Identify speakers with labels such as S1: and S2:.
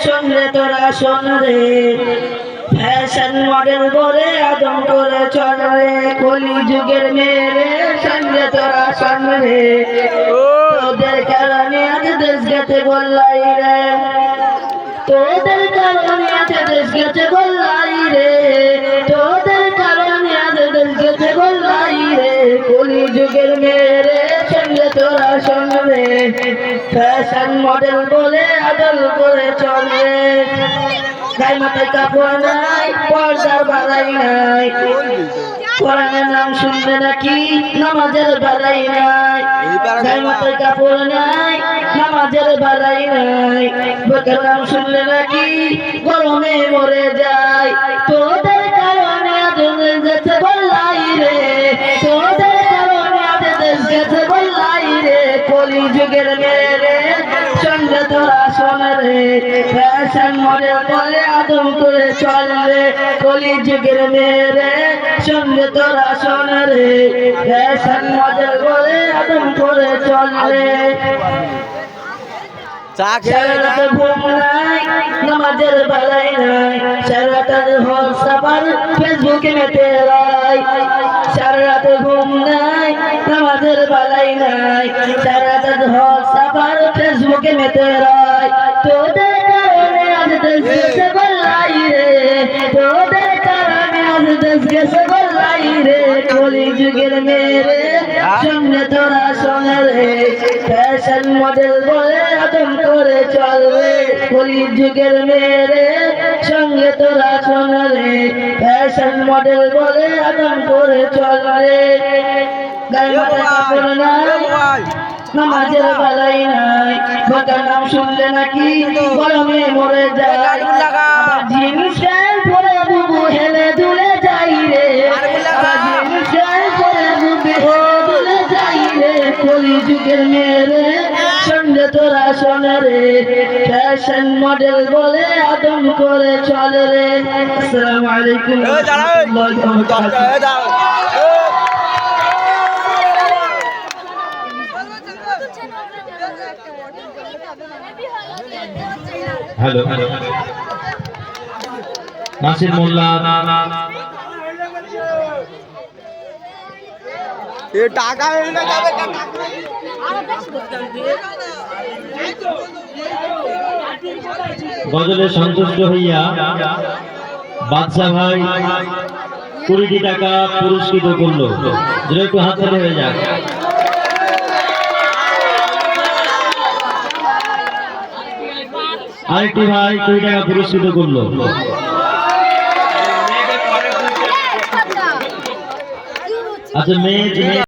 S1: শুনলে তোরা শোন রে ফ্যাশন মডেল বলে আদম করে চল রে কলি যুগের মেরে শুনলে তোরা শোন রে তোদের কারণে আজ দেশ গেছে গোল্লাই রে তোদের কারণে আজ দেশ গেছে গোল্লাই রে তোদের কারণে আজ দেশ গেছে গোল্লাই রে কলি যুগের মেরে শুনলে তোরা শোন রে ফ্যাশন মডেল বলে আদল করে চল রে গায়ে মাথায় কাপড় নাই পর্দার বালাই নাই কোরআনের নাম শুনবে নাকি নামাজের বালাই নাই গায়ে মাথায় কাপড় নাই নামাজের বালাই নাই বোরকার নাম শুনলে নাকি গরমে মরে যায় তোদের কারণে আজ দেশ গেছে গোল্লাই রে তোদের কারণে আজ দেশ গেছে গোল্লাই রে কলি যুগের মেরে শুনলে তোরা শোন রে ফ্যাশন মডেল বলে আদম করে চল রে কলি যুগের মেরে শুনলে তোরা শোন রে ফ্যাশন মডেল বলে আদম করে চল রে সারারাত ঘুম নাই নামাজের বালাই নাই সারারাত হোয়াটসঅ্যাপ ফেসবুকে মেতে রাই সারারাত ঘুম নাই নামাজের বালাই নাই সারারাত হোয়াটসঅ্যাপ ফেসবুকে মেতে রাই তোদের কারণে আজ দেশ গেছে গোল্লাই রে তোদের কারণে আজ দেশ গেছে গোল্লাই রে কলি যুগের মেরে শুনলে তোরা শোন রে ফ্যাশন মডেল বলে আদম করে চল রে কলি যুগের মেরে সঙ্গে তোরা শোন রে ফ্যাশন মডেল বলে আদম করে চল রে গায়ে মাথায় কাপড় নাই নামাজের বালাই নাই বোরকার নাম শুনলে নাকি গরমে মরে যায় জিন্স প্যান্ট পরে বুবু হেলে দুলে যাই রে জিন্স প্যান্ট পরে বুবু হেলে দুলে যাই রে কলি যুগের মেরে শুনলে তোরা শোন রে ফ্যাশন মডেল বলে আদম করে চল রে আসসালামু আলাইকুম ওয়া রাহমাতুল্লাহি ওয়া বারাকাতুহু
S2: हेलो नासिर मोल्ला
S3: ये टाका मिलने जावे
S2: गजले सन्तुष्ट हইয়া बादशाह भाई 20 টাকা পুরস্কৃত করলো যেটা একটু হাত ধরে হয়ে যাক আরেকটি ভাই 20 টাকা পুরস্কৃত করলো আচ্ছা মেয়ে